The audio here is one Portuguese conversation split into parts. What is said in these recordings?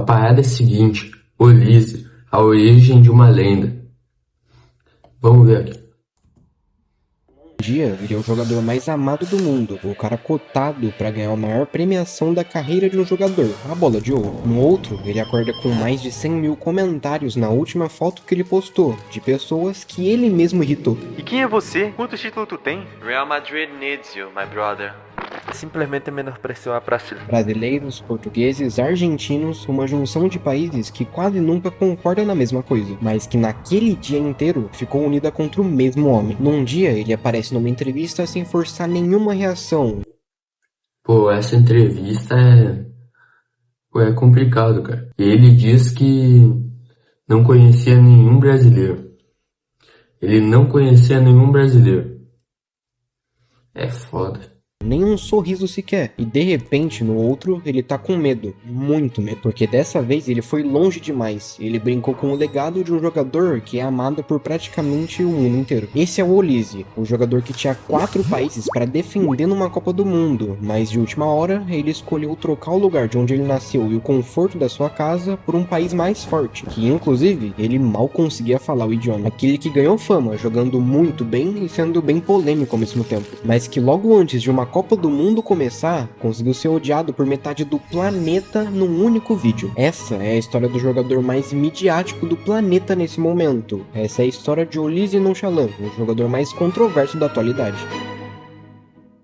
A parada é a seguinte, Olise, a origem de uma lenda. Vamos ver aqui. Um dia, ele é o jogador mais amado do mundo, o cara cotado para ganhar a maior premiação da carreira de um jogador, a bola de ouro. No outro, ele acorda com mais de 100 mil comentários na última foto que ele postou, de pessoas que ele mesmo irritou. E quem é você? Quantos títulos tu tem? Real Madrid needs you, my brother. Simplesmente menospreciou a Brasileira. Brasileiros, portugueses, argentinos, uma junção de países que quase nunca concordam na mesma coisa, mas que naquele dia inteiro ficou unida contra o mesmo homem. Num dia, ele aparece numa entrevista sem forçar nenhuma reação. Pô, essa entrevista é complicado, cara. Ele diz que não conhecia nenhum brasileiro. Ele não conhecia nenhum brasileiro. É foda. Nem um sorriso sequer. E de repente, no outro, ele tá com medo. Muito medo. Porque dessa vez ele foi longe demais. Ele brincou com o legado de um jogador que é amado por praticamente o mundo inteiro. Esse é o Olise, o jogador que tinha 4 países para defender numa Copa do Mundo. Mas de última hora, ele escolheu trocar o lugar de onde ele nasceu e o conforto da sua casa por um país mais forte. Que inclusive, ele mal conseguia falar o idioma. Aquele que ganhou fama, jogando muito bem e sendo bem polêmico ao mesmo tempo. Mas que logo antes de uma Copa do Mundo começar, conseguiu ser odiado por metade do planeta num único vídeo. Essa é a história do jogador mais midiático do planeta nesse momento. Essa é a história de Olise Nonchalant, o jogador mais controverso da atualidade.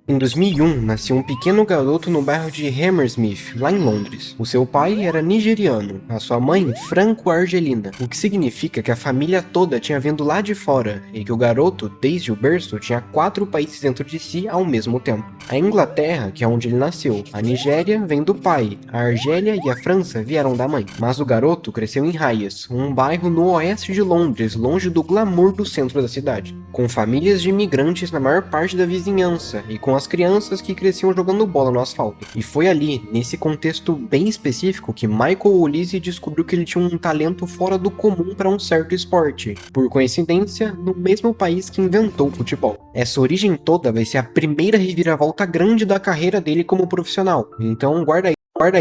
Em 2001, nasceu um pequeno garoto no bairro de Hammersmith, lá em Londres. O seu pai era nigeriano, a sua mãe franco-argelina, o que significa que a família toda tinha vindo lá de fora e que o garoto, desde o berço, tinha 4 países dentro de si ao mesmo tempo. A Inglaterra, que é onde ele nasceu, a Nigéria vem do pai, a Argélia e a França vieram da mãe. Mas o garoto cresceu em Hayes, um bairro no oeste de Londres, longe do glamour do centro da cidade, com famílias de imigrantes na maior parte da vizinhança e com as crianças que cresciam jogando bola no asfalto. E foi ali, nesse contexto bem específico, que Michael Olise descobriu que ele tinha um talento fora do comum para um certo esporte. Por coincidência, no mesmo país que inventou o futebol. Essa origem toda vai ser a primeira reviravolta grande da carreira dele como profissional. Então guarda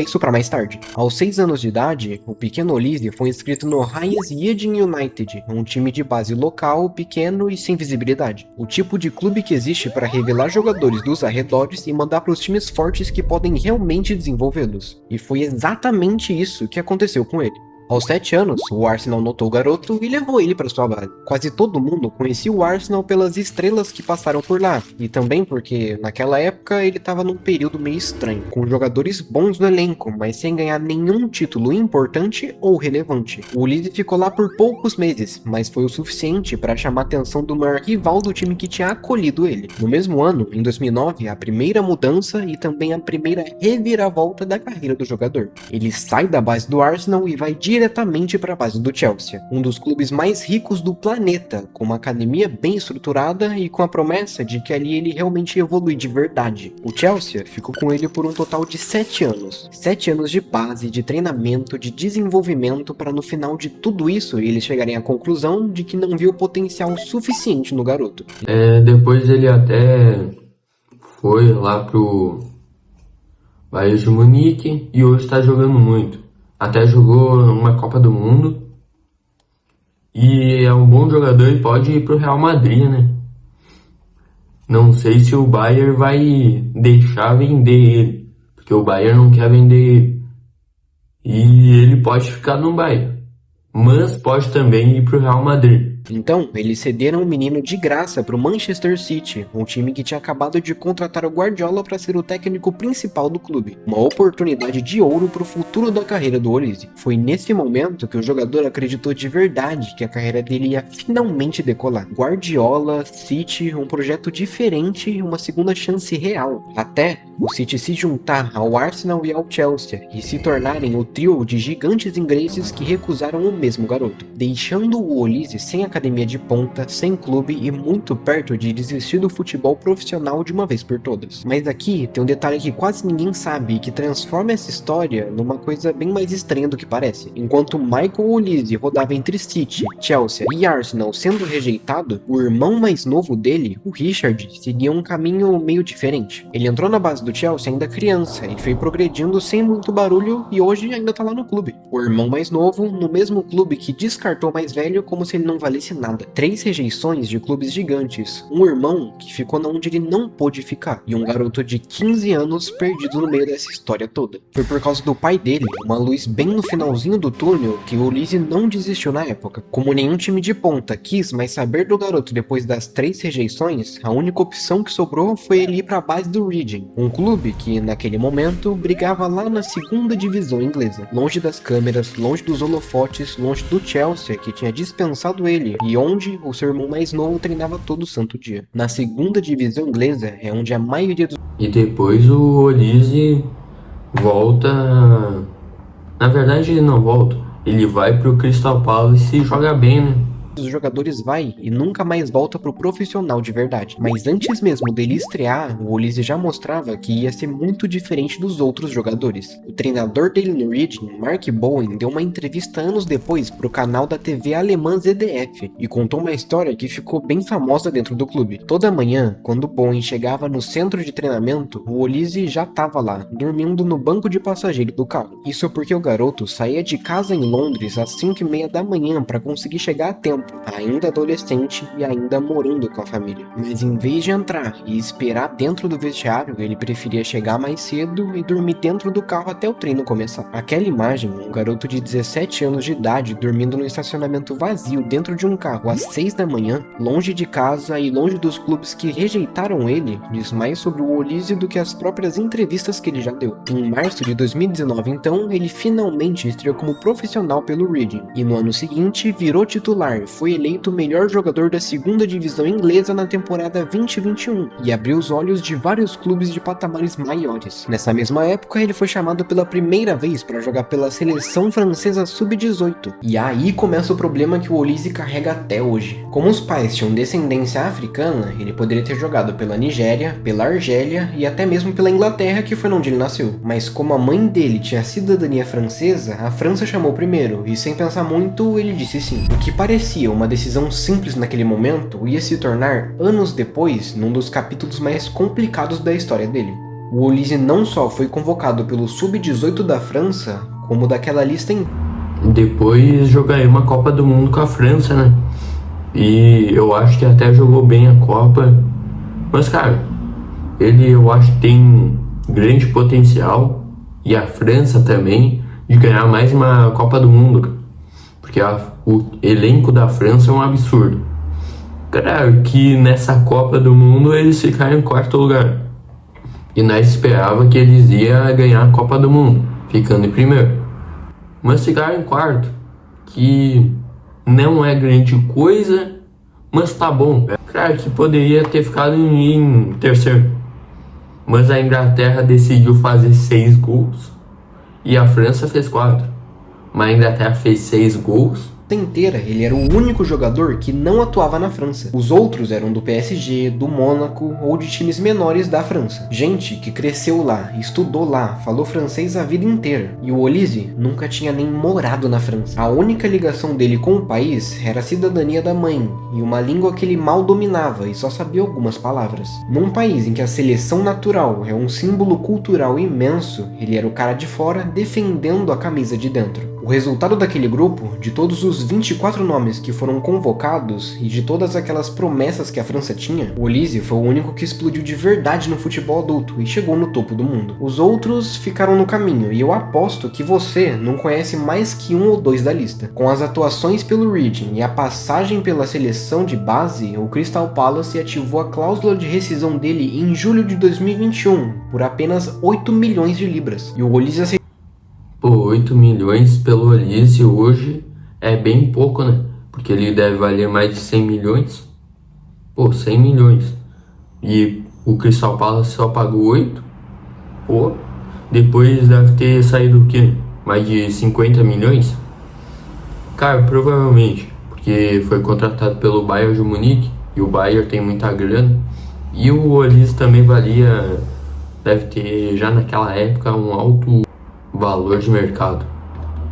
isso para mais tarde. Aos 6 anos de idade, o pequeno Olise foi inscrito no Hayes Yiding United, um time de base local, pequeno e sem visibilidade. O tipo de clube que existe para revelar jogadores dos arredores e mandar para os times fortes que podem realmente desenvolvê-los. E foi exatamente isso que aconteceu com ele. Aos 7 anos, o Arsenal notou o garoto e levou ele para sua base. Quase todo mundo conhecia o Arsenal pelas estrelas que passaram por lá, e também porque, naquela época, ele estava num período meio estranho, com jogadores bons no elenco, mas sem ganhar nenhum título importante ou relevante. O Olise ficou lá por poucos meses, mas foi o suficiente para chamar a atenção do maior rival do time que tinha acolhido ele. No mesmo ano, em 2009, a primeira mudança e também a primeira reviravolta da carreira do jogador. Ele sai da base do Arsenal e vai diretamente para a base do Chelsea, um dos clubes mais ricos do planeta, com uma academia bem estruturada e com a promessa de que ali ele realmente evolui de verdade. O Chelsea ficou com ele por um total de 7 anos. 7 anos de base, de treinamento, de desenvolvimento, para no final de tudo isso eles chegarem à conclusão de que não viu potencial suficiente no garoto. Depois ele até foi lá pro Bayern de Munique e hoje está jogando muito. Até jogou uma Copa do Mundo e é um bom jogador e pode ir pro Real Madrid, né? Não sei se o Bayern vai deixar vender ele, porque o Bayern não quer vender ele. E ele pode ficar no Bayern, mas pode também ir pro Real Madrid. Então, eles cederam o menino de graça para o Manchester City, um time que tinha acabado de contratar o Guardiola para ser o técnico principal do clube. Uma oportunidade de ouro para o futuro da carreira do Olise. Foi nesse momento que o jogador acreditou de verdade que a carreira dele ia finalmente decolar. Guardiola, City, um projeto diferente e uma segunda chance real. Até o City se juntar ao Arsenal e ao Chelsea e se tornarem o trio de gigantes ingleses que recusaram o mesmo garoto, deixando o Olise sem a academia de ponta, sem clube e muito perto de desistir do futebol profissional de uma vez por todas. Mas aqui tem um detalhe que quase ninguém sabe e que transforma essa história numa coisa bem mais estranha do que parece. Enquanto Michael Olise rodava entre City, Chelsea e Arsenal sendo rejeitado, o irmão mais novo dele, o Richard, seguia um caminho meio diferente. Ele entrou na base do Chelsea ainda criança e foi progredindo sem muito barulho e hoje ainda tá lá no clube. O irmão mais novo, no mesmo clube que descartou o mais velho como se ele não valesse nada. 3 rejeições de clubes gigantes, um irmão que ficou onde ele não pôde ficar, e um garoto de 15 anos perdido no meio dessa história toda. Foi por causa do pai dele, uma luz bem no finalzinho do túnel, que o Olise não desistiu na época. Como nenhum time de ponta quis mais saber do garoto depois das 3 rejeições, a única opção que sobrou foi ele ir para a base do Reading, um clube que naquele momento brigava lá na 2ª divisão inglesa, longe das câmeras, longe dos holofotes, longe do Chelsea que tinha dispensado ele e onde o seu irmão mais novo treinava todo santo dia. Na 2ª divisão inglesa é onde a maioria dos... E depois o Olise volta... Na verdade ele não volta, ele vai pro Crystal Palace e joga bem, né? Os jogadores vai e nunca mais volta pro profissional de verdade. Mas antes mesmo dele estrear, o Olise já mostrava que ia ser muito diferente dos outros jogadores. O treinador dele no Reading, Mark Bowen, deu uma entrevista anos depois pro canal da TV alemã ZDF e contou uma história que ficou bem famosa dentro do clube. Toda manhã, quando Bowen chegava no centro de treinamento, o Olise já tava lá, dormindo no banco de passageiro do carro. Isso porque o garoto saía de casa em Londres às 5h30 da manhã para conseguir chegar a tempo, ainda adolescente e ainda morando com a família. Mas em vez de entrar e esperar dentro do vestiário, ele preferia chegar mais cedo e dormir dentro do carro até o treino começar. Aquela imagem, um garoto de 17 anos de idade dormindo no estacionamento vazio dentro de um carro às 6 da manhã, longe de casa e longe dos clubes que rejeitaram ele, diz mais sobre o Olise do que as próprias entrevistas que ele já deu. Em março de 2019, então, ele finalmente estreou como profissional pelo Reading e no ano seguinte virou titular. Foi eleito o melhor jogador da 2ª divisão inglesa na temporada 2021 e abriu os olhos de vários clubes de patamares maiores. Nessa mesma época, ele foi chamado pela primeira vez para jogar pela seleção francesa sub-18. E aí começa o problema que o Olise carrega até hoje. Como os pais tinham descendência africana, ele poderia ter jogado pela Nigéria, pela Argélia e até mesmo pela Inglaterra, que foi onde ele nasceu. Mas como a mãe dele tinha cidadania francesa, a França chamou primeiro e sem pensar muito, ele disse sim. O que parecia uma decisão simples naquele momento ia se tornar, anos depois, num dos capítulos mais complicados da história dele. O Olise não só foi convocado pelo Sub-18 da França, como daquela lista em... Depois joguei uma Copa do Mundo com a França, né? E eu acho que até jogou bem a Copa. Mas, cara, ele eu acho que tem grande potencial, e a França também, de ganhar mais uma Copa do Mundo, cara. Porque o elenco da França é um absurdo. Claro que nessa Copa do Mundo eles ficaram em 4º lugar. E nós esperava que eles iam ganhar a Copa do Mundo, ficando em primeiro. Mas ficaram em 4º, que não é grande coisa, mas tá bom. Claro que poderia ter ficado em 3º. Mas a Inglaterra decidiu fazer 6 gols e a França fez 4. Mas a Inglaterra fez 6 gols. inteira, ele era o único jogador que não atuava na França. Os outros eram do PSG, do Mônaco ou de times menores da França. Gente que cresceu lá, estudou lá, falou francês a vida inteira. E o Olise nunca tinha nem morado na França. A única ligação dele com o país era a cidadania da mãe e uma língua que ele mal dominava e só sabia algumas palavras. Num país em que a seleção natural é um símbolo cultural imenso, ele era o cara de fora defendendo a camisa de dentro. O resultado daquele grupo, de todos os 24 nomes que foram convocados e de todas aquelas promessas que a França tinha, o Olise foi o único que explodiu de verdade no futebol adulto e chegou no topo do mundo. Os outros ficaram no caminho e eu aposto que você não conhece mais que um ou dois da lista. Com as atuações pelo Reading e a passagem pela seleção de base, o Crystal Palace ativou a cláusula de rescisão dele em julho de 2021 por apenas 8 milhões de libras. E o Olise aceitou. Pô, 8 milhões pelo Olise hoje é bem pouco, né? Porque ele deve valer mais de 100 milhões. Pô, 100 milhões. E o Crystal Palace só pagou 8. Pô, depois deve ter saído o quê? Mais de 50 milhões? Cara, provavelmente. Porque porque foi contratado pelo Bayern de Munique, e o Bayern tem muita grana. E o Olise também valia, deve ter já naquela época, um alto valor de mercado.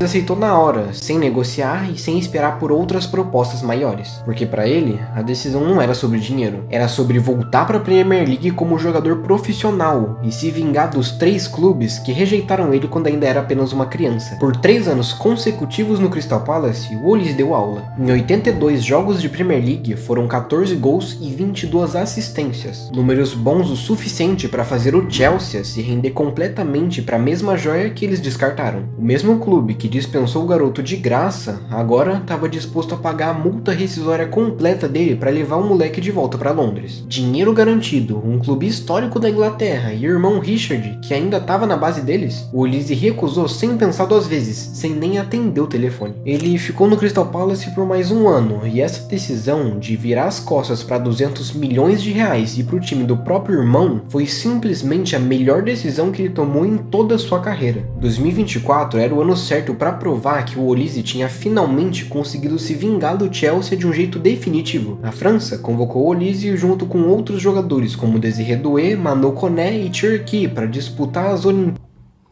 Aceitou na hora, sem negociar e sem esperar por outras propostas maiores, porque para ele a decisão não era sobre dinheiro, era sobre voltar para a Premier League como jogador profissional e se vingar dos 3 clubes que rejeitaram ele quando ainda era apenas uma criança. Por 3 anos consecutivos no Crystal Palace, o Olise deu aula. Em 82 jogos de Premier League foram 14 gols e 22 assistências, números bons o suficiente para fazer o Chelsea se render completamente para a mesma joia que eles descartaram. O mesmo clube que dispensou o garoto de graça, agora estava disposto a pagar a multa rescisória completa dele para levar o moleque de volta para Londres. Dinheiro garantido, um clube histórico da Inglaterra e o irmão Richard, que ainda estava na base deles, o Olise recusou sem pensar 2 vezes, sem nem atender o telefone. Ele ficou no Crystal Palace por mais 1 ano, e essa decisão de virar as costas para 200 milhões de reais e para o time do próprio irmão foi simplesmente a melhor decisão que ele tomou em toda a sua carreira. 2024 era o ano certo para provar que o Olise tinha finalmente conseguido se vingar do Chelsea de um jeito definitivo. A França convocou o Olise junto com outros jogadores como Désiré Doué, Manu Koné e Cherki para disputar as Olimpíadas.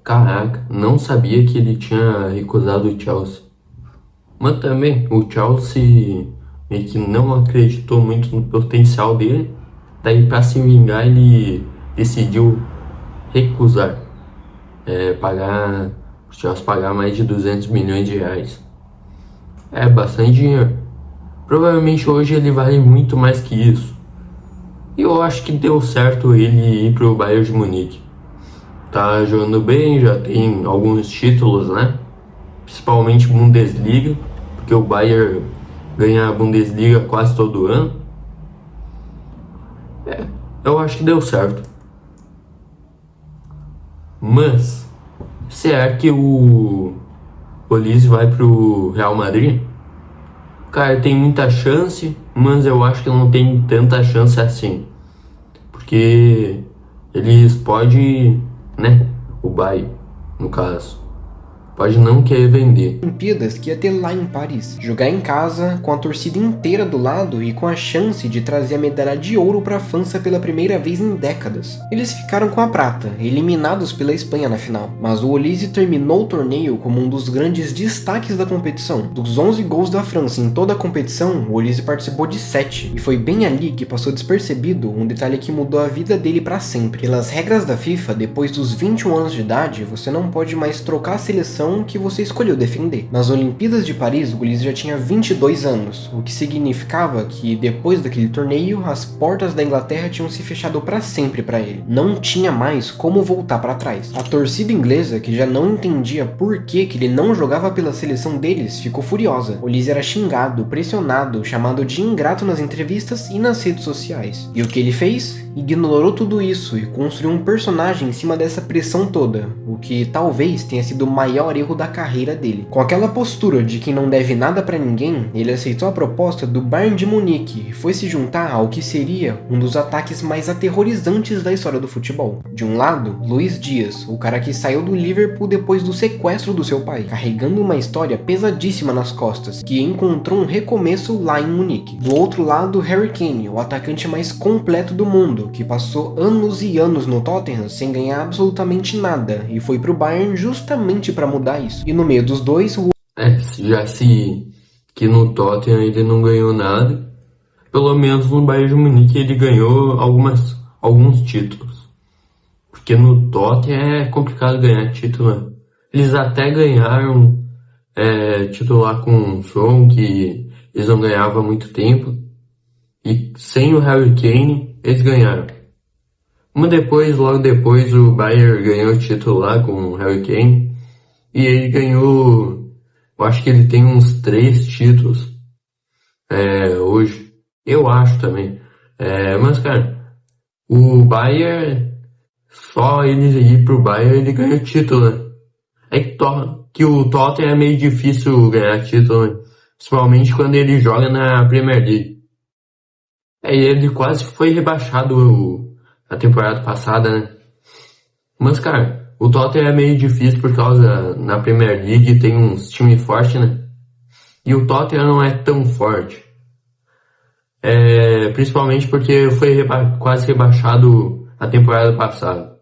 Caraca, não sabia que ele tinha recusado o Chelsea. Mas também o Chelsea meio que não acreditou muito no potencial dele, daí para se vingar ele decidiu recusar o Chelsea pagar mais de 200 milhões de reais. É bastante dinheiro. Provavelmente hoje ele vale muito mais que isso. E eu acho que deu certo ele ir pro Bayern de Munique. Tá jogando bem, já tem alguns títulos, né? Principalmente Bundesliga, porque o Bayern ganha a Bundesliga quase todo ano. Eu acho que deu certo. Mas será que o Olise vai pro Real Madrid? Cara, tem muita chance, mas eu acho que não tem tanta chance assim. Porque eles podem, né? O Bayern, no caso, pode não querer vender. Olimpíadas que ia ter lá em Paris. Jogar em casa, com a torcida inteira do lado e com a chance de trazer a medalha de ouro para a França pela primeira vez em décadas. Eles ficaram com a prata, eliminados pela Espanha na final. Mas o Olise terminou o torneio como um dos grandes destaques da competição. Dos 11 gols da França em toda a competição, o Olise participou de 7. E foi bem ali que passou despercebido um detalhe que mudou a vida dele para sempre. Pelas regras da FIFA, depois dos 21 anos de idade, você não pode mais trocar a seleção que você escolheu defender. Nas Olimpíadas de Paris, o Olise já tinha 22 anos, o que significava que depois daquele torneio, as portas da Inglaterra tinham se fechado para sempre para ele. Não tinha mais como voltar para trás. A torcida inglesa, que já não entendia por que ele não jogava pela seleção deles, ficou furiosa. O Olise era xingado, pressionado, chamado de ingrato nas entrevistas e nas redes sociais. E o que ele fez? Ignorou tudo isso e construiu um personagem em cima dessa pressão toda, o que talvez tenha sido o maior erro da carreira dele. Com aquela postura de quem não deve nada pra ninguém, ele aceitou a proposta do Bayern de Munique e foi se juntar ao que seria um dos ataques mais aterrorizantes da história do futebol. De um lado, Luís Dias, o cara que saiu do Liverpool depois do sequestro do seu pai, carregando uma história pesadíssima nas costas, que encontrou um recomeço lá em Munique. Do outro lado, Harry Kane, o atacante mais completo do mundo, que passou anos e anos no Tottenham sem ganhar absolutamente nada e foi pro Bayern justamente para mudar isso. E no meio dos dois, que no Tottenham ele não ganhou nada, pelo menos no Bayern de Munique ele ganhou alguns títulos. Porque no Tottenham é complicado ganhar título, né? Eles até ganharam título lá com o Son, que eles não ganhavam há muito tempo. E sem o Harry Kane, eles ganharam. Logo depois, o Bayern ganhou o título lá com o Harry Kane. E ele ganhou, eu acho que ele tem uns 3 títulos hoje. Eu acho também. Mas, cara, o Bayern, só ele ir pro Bayern, ele ganhou título, né? Que o Tottenham é meio difícil ganhar título, né? Principalmente quando ele joga na Premier League. Ele quase foi rebaixado a temporada passada, né? Mas, cara, o Tottenham é meio difícil por causa na Premier League tem uns times fortes, né? E o Tottenham não é tão forte. Principalmente porque foi quase rebaixado a temporada passada.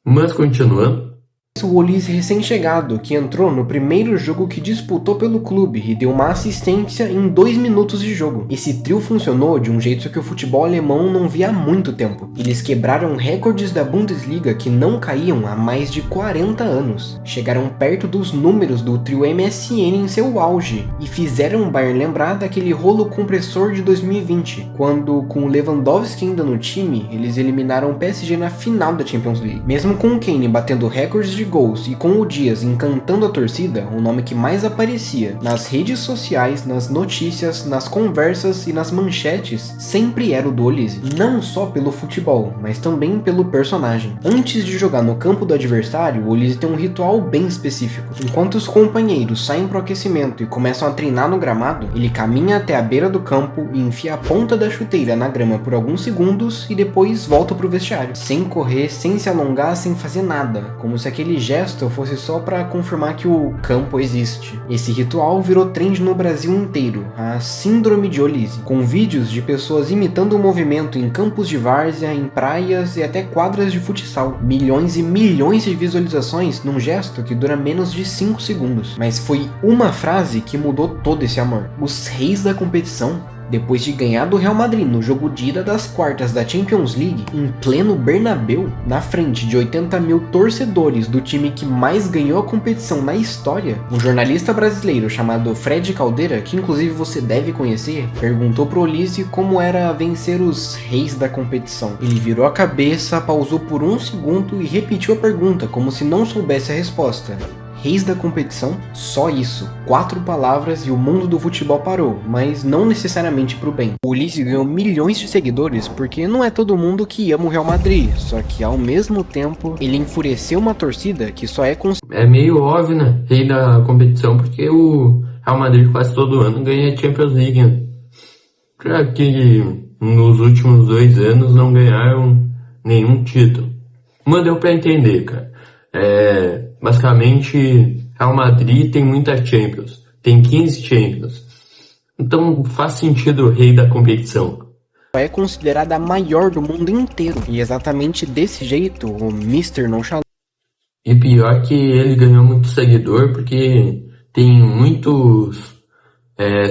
Mas continuando. O Olise recém-chegado, que entrou no primeiro jogo que disputou pelo clube e deu uma assistência em 2 minutos de jogo. Esse trio funcionou de um jeito que o futebol alemão não via há muito tempo. Eles quebraram recordes da Bundesliga que não caíam há mais de 40 anos. Chegaram perto dos números do trio MSN em seu auge e fizeram o Bayern lembrar daquele rolo compressor de 2020, quando, com o Lewandowski ainda no time, eles eliminaram o PSG na final da Champions League. Mesmo com o Kane batendo recordes de gols e com o Dias encantando a torcida, o nome que mais aparecia nas redes sociais, nas notícias, nas conversas e nas manchetes sempre era o do Olise. Não só pelo futebol, mas também pelo personagem. Antes de jogar no campo do adversário, o Olise tem um ritual bem específico. Enquanto os companheiros saem pro aquecimento e começam a treinar no gramado, ele caminha até a beira do campo e enfia a ponta da chuteira na grama por alguns segundos e depois volta pro vestiário, sem correr, sem se alongar, sem fazer nada, como se aquele gesto fosse só para confirmar que o campo existe. Esse ritual virou trend no Brasil inteiro, a Síndrome de Olise, com vídeos de pessoas imitando o movimento em campos de várzea, em praias e até quadras de futsal. Milhões e milhões de visualizações num gesto que dura menos de 5 segundos. Mas foi uma frase que mudou todo esse amor. Os reis da competição, depois de ganhar do Real Madrid no jogo de ida das quartas da Champions League, em pleno Bernabéu, na frente de 80 mil torcedores do time que mais ganhou a competição na história, um jornalista brasileiro chamado Fred Caldeira, que inclusive você deve conhecer, perguntou pro Olise como era vencer os reis da competição. Ele virou a cabeça, pausou por um segundo e repetiu a pergunta, como se não soubesse a resposta. Reis da competição? Só isso. 4 palavras e o mundo do futebol parou, mas não necessariamente pro bem. O Olise ganhou milhões de seguidores porque não é todo mundo que ama o Real Madrid, só que ao mesmo tempo ele enfureceu uma torcida que só é É meio óbvio, né? Rei da competição, porque o Real Madrid quase todo ano ganha a Champions League, né? Já que nos últimos 2 anos não ganharam nenhum título. Mas deu pra entender, cara. Basicamente, Real Madrid tem muitas Champions, tem 15 Champions, então faz sentido o rei da competição. É considerada a maior do mundo inteiro, e exatamente desse jeito, o Mr. Nonchalant. E pior que ele ganhou muito seguidor, porque tem muitos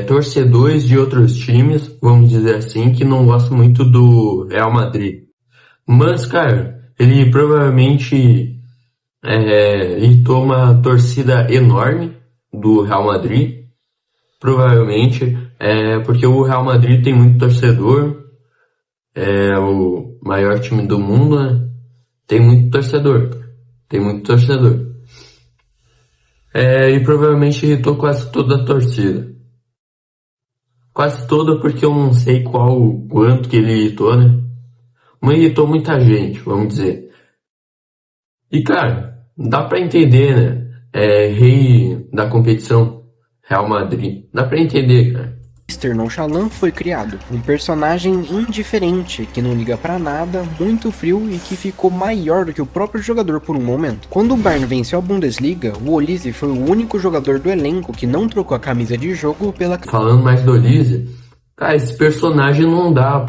torcedores de outros times, vamos dizer assim, que não gostam muito do Real Madrid. Mas, cara, ele provavelmente irritou uma torcida enorme do Real Madrid, provavelmente, porque o Real Madrid tem muito torcedor, é o maior time do mundo, né? Tem muito torcedor. E provavelmente irritou quase toda a torcida. Quase toda, porque eu não sei quanto que ele irritou, né? Mas irritou muita gente, vamos dizer. E, cara, dá pra entender, né? Rei da competição, Real Madrid. Dá pra entender, cara. Mr. Nonchalant foi criado, um personagem indiferente, que não liga pra nada, muito frio e que ficou maior do que o próprio jogador por um momento. Quando o Bayern venceu a Bundesliga, o Olise foi o único jogador do elenco que não trocou a camisa de jogo Falando mais do Olise, cara, esse personagem não dá,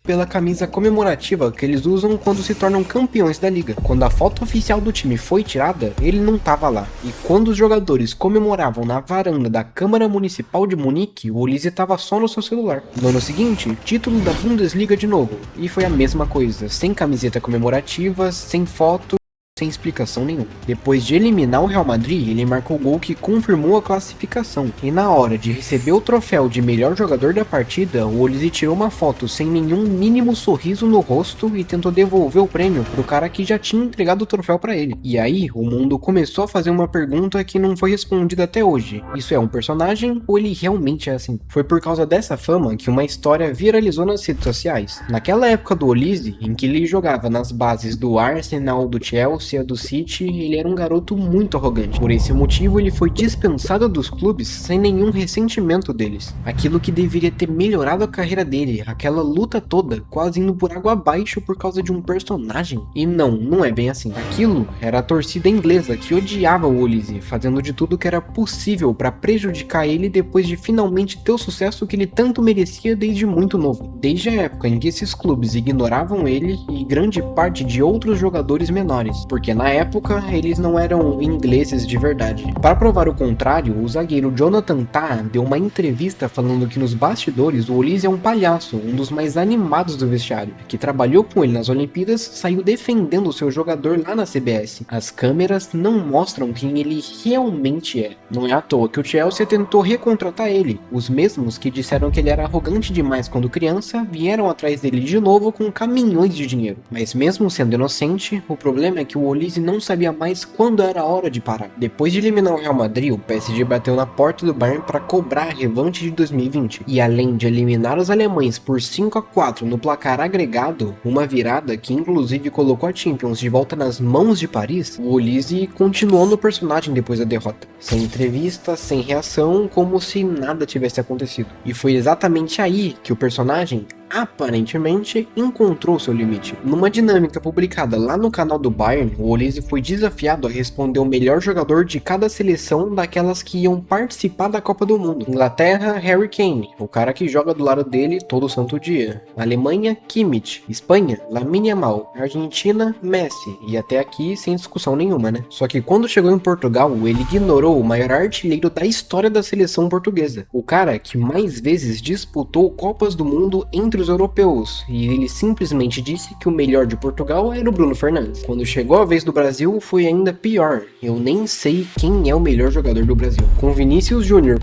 pela camisa comemorativa que eles usam quando se tornam campeões da liga. Quando a foto oficial do time foi tirada, ele não tava lá. E quando os jogadores comemoravam na varanda da Câmara Municipal de Munique, o Olise tava só no seu celular. No ano seguinte, título da Bundesliga de novo. E foi a mesma coisa, sem camiseta comemorativa, sem foto, sem explicação nenhuma. Depois de eliminar o Real Madrid, ele marcou o gol que confirmou a classificação. E na hora de receber o troféu de melhor jogador da partida, o Olise tirou uma foto sem nenhum mínimo sorriso no rosto e tentou devolver o prêmio pro cara que já tinha entregado o troféu pra ele. E aí, o mundo começou a fazer uma pergunta que não foi respondida até hoje. Isso é um personagem ou ele realmente é assim? Foi por causa dessa fama que uma história viralizou nas redes sociais. Naquela época do Olise, em que ele jogava nas bases do Arsenal, do Chelsea Chelsea e a do City, ele era um garoto muito arrogante. Por esse motivo, ele foi dispensado dos clubes sem nenhum ressentimento deles. Aquilo que deveria ter melhorado a carreira dele, aquela luta toda, quase indo por água abaixo por causa de um personagem. E não é bem assim. Aquilo era a torcida inglesa que odiava o Olise, fazendo de tudo que era possível para prejudicar ele depois de finalmente ter o sucesso que ele tanto merecia desde muito novo. Desde a época em que esses clubes ignoravam ele e grande parte de outros jogadores menores, porque na época eles não eram ingleses de verdade. Para provar o contrário, o zagueiro Jonathan Tah deu uma entrevista falando que nos bastidores o Olise é um palhaço, um dos mais animados do vestiário, que trabalhou com ele nas Olimpíadas, saiu defendendo o seu jogador lá na CBS. As câmeras não mostram quem ele realmente é. Não é à toa que o Chelsea tentou recontratar ele. Os mesmos que disseram que ele era arrogante demais quando criança, vieram atrás dele de novo com caminhões de dinheiro. Mas mesmo sendo inocente, o problema é que o Olise não sabia mais quando era a hora de parar. Depois de eliminar o Real Madrid, o PSG bateu na porta do Bayern para cobrar a revanche de 2020. E além de eliminar os alemães por 5-4 no placar agregado, uma virada que inclusive colocou a Champions de volta nas mãos de Paris, o Olise continuou no personagem depois da derrota. Sem entrevista, sem reação, como se nada tivesse acontecido. E foi exatamente aí que o personagem aparentemente encontrou seu limite. Numa dinâmica publicada lá no canal do Bayern, o Olise foi desafiado a responder o melhor jogador de cada seleção daquelas que iam participar da Copa do Mundo. Inglaterra, Harry Kane, o cara que joga do lado dele todo santo dia. Alemanha, Kimmich. Espanha, Lamine Yamal. Argentina, Messi. E até aqui sem discussão nenhuma, né? Só que quando chegou em Portugal, ele ignorou o maior artilheiro da história da seleção portuguesa. O cara que mais vezes disputou Copas do Mundo entre os europeus, e ele simplesmente disse que o melhor de Portugal era o Bruno Fernandes. Quando chegou a vez do Brasil, foi ainda pior. Eu nem sei quem é o melhor jogador do Brasil. Com Vinícius Júnior.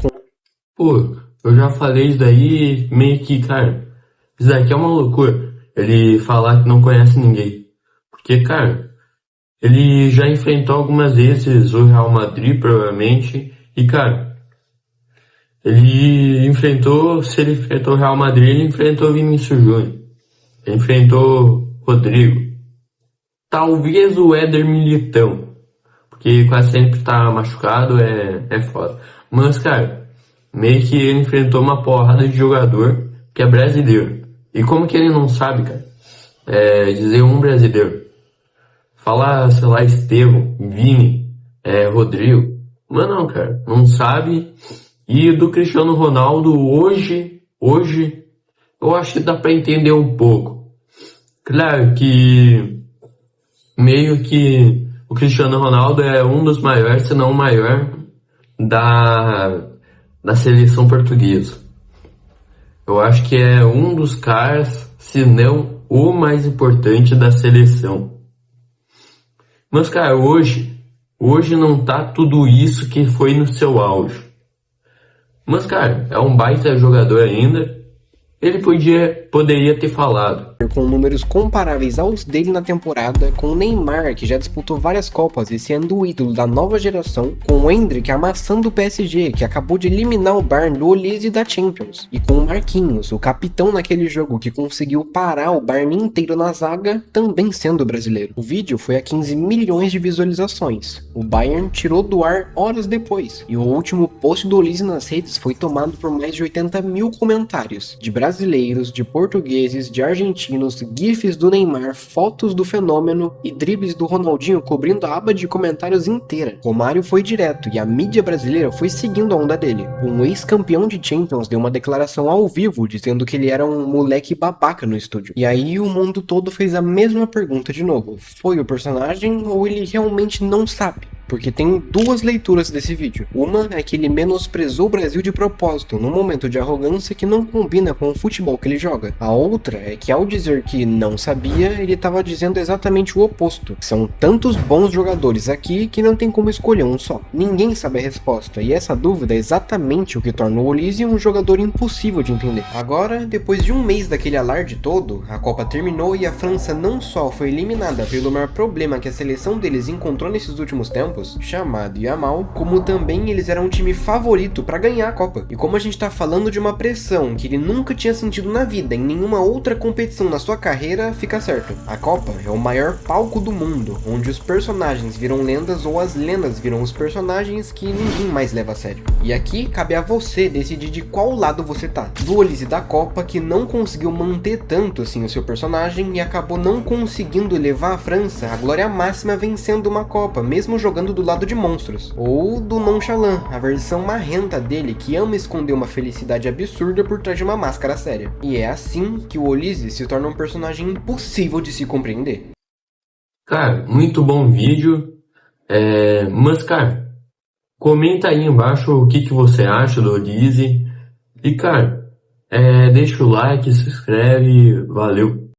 Pô, eu já falei isso daí meio que, cara, isso daqui é uma loucura. Ele falar que não conhece ninguém. Porque, cara, ele já enfrentou algumas vezes o Real Madrid, provavelmente, e, cara, se ele enfrentou o Real Madrid, ele enfrentou o Vinícius Júnior. Ele enfrentou Rodrigo. Talvez o Éder Militão. Porque quase sempre tá machucado, é foda. Mas, cara, meio que ele enfrentou uma porrada de jogador que é brasileiro. E como que ele não sabe, cara? Dizer um brasileiro. Falar, sei lá, Estevão, Vini, Rodrigo. Mas não, cara, não sabe. E do Cristiano Ronaldo hoje, eu acho que dá pra entender um pouco. Claro que meio que o Cristiano Ronaldo é um dos maiores, se não o maior, da seleção portuguesa. Eu acho que é um dos caras, se não o mais importante da seleção. Mas, cara, hoje não tá tudo isso que foi no seu auge. Mas, cara, é um baita jogador ainda. Ele poderia ter falado. Com números comparáveis aos dele na temporada, com o Neymar, que já disputou várias Copas e sendo o ídolo da nova geração, com o Endrick amassando o PSG, que acabou de eliminar o Bayern do Olise da Champions, e com o Marquinhos, o capitão naquele jogo que conseguiu parar o Bayern inteiro na zaga, também sendo brasileiro. O vídeo foi a 15 milhões de visualizações. O Bayern tirou do ar horas depois, e o último post do Olise nas redes foi tomado por mais de 80 mil comentários, de brasileiros, de portugueses, de argentinos, gifs do Neymar, fotos do fenômeno e dribles do Ronaldinho cobrindo a aba de comentários inteira. Romário foi direto e a mídia brasileira foi seguindo a onda dele. Um ex-campeão de Champions deu uma declaração ao vivo dizendo que ele era um moleque babaca no estúdio. E aí o mundo todo fez a mesma pergunta de novo. Foi o personagem ou ele realmente não sabe? Porque tem duas leituras desse vídeo. Uma é que ele menosprezou o Brasil de propósito, num momento de arrogância que não combina com o futebol que ele joga. A outra é que ao dizer que não sabia, ele estava dizendo exatamente o oposto. São tantos bons jogadores aqui que não tem como escolher um só. Ninguém sabe a resposta, e essa dúvida é exatamente o que torna o Olise um jogador impossível de entender. Agora, depois de um mês daquele alarde todo, a Copa terminou e a França não só foi eliminada pelo maior problema que a seleção deles encontrou nesses últimos tempos, campos, chamado Yamal, como também eles eram um time favorito para ganhar a Copa. E como a gente tá falando de uma pressão que ele nunca tinha sentido na vida, em nenhuma outra competição na sua carreira, fica certo. A Copa é o maior palco do mundo, onde os personagens viram lendas ou as lendas viram os personagens que ninguém mais leva a sério. E aqui cabe a você decidir de qual lado você tá. Do Olise da Copa, que não conseguiu manter tanto assim o seu personagem e acabou não conseguindo levar a França à glória máxima vencendo uma Copa, mesmo jogando do lado de monstros. Ou do Nonchalant, a versão marrenta dele que ama esconder uma felicidade absurda por trás de uma máscara séria. E é assim que o Olise se torna um personagem impossível de se compreender. Cara, muito bom vídeo. Mas, cara, comenta aí embaixo o que você acha do Olise. E, cara, deixa o like, se inscreve. Valeu!